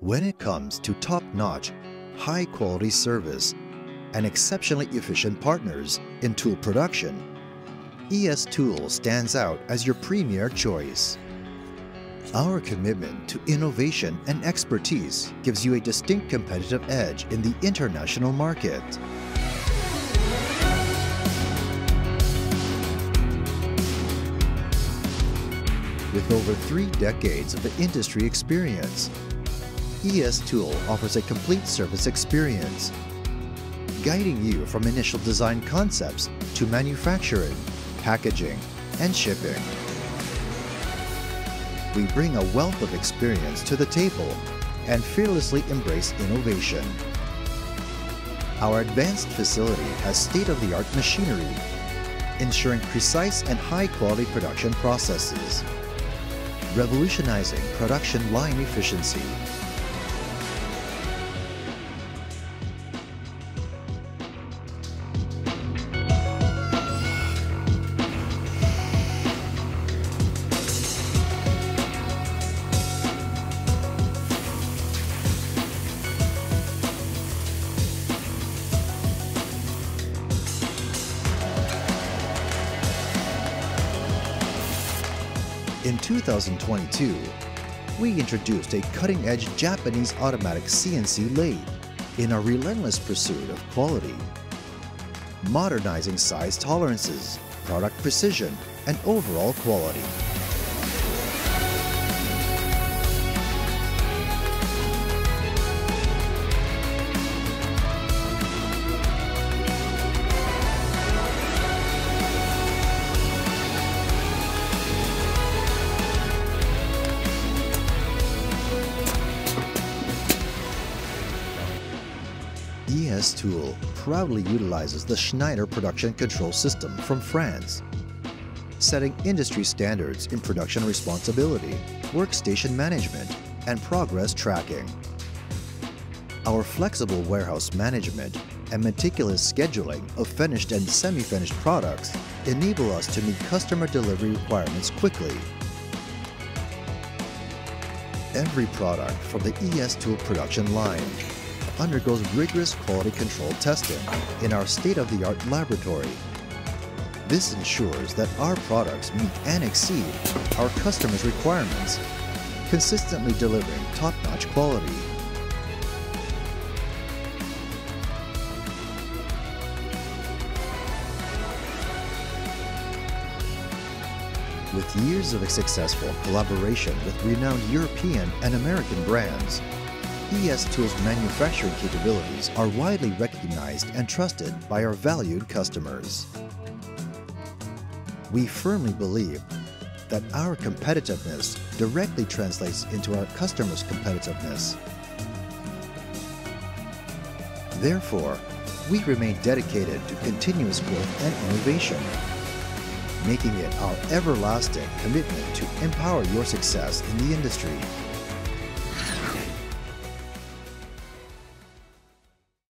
When it comes to top-notch, high-quality service and exceptionally efficient partners in tool production, ES Tool stands out as your premier choice. Our commitment to innovation and expertise gives you a distinct competitive edge in the international market. With over 3 decades of industry experience, ES Tool offers a complete service experience, guiding you from initial design concepts to manufacturing, packaging, and shipping. We bring a wealth of experience to the table and fearlessly embrace innovation. Our advanced facility has state-of-the-art machinery, ensuring precise and high-quality production processes, revolutionizing production line efficiency. In 2022, we introduced a cutting-edge Japanese automatic CNC lathe in our relentless pursuit of quality, modernizing size tolerances, product precision, and overall quality. ES Tool proudly utilizes the Schneider production control system from France, setting industry standards in production responsibility, workstation management, and progress tracking. Our flexible warehouse management and meticulous scheduling of finished and semi-finished products enable us to meet customer delivery requirements quickly. Every product from the ES Tool production line undergoes rigorous quality control testing in our state-of-the-art laboratory. This ensures that our products meet and exceed our customers' requirements, consistently delivering top-notch quality. With years of successful collaboration with renowned European and American brands, ES Tool's manufacturing capabilities are widely recognized and trusted by our valued customers. We firmly believe that our competitiveness directly translates into our customers' competitiveness. Therefore, we remain dedicated to continuous growth and innovation, making it our everlasting commitment to empower your success in the industry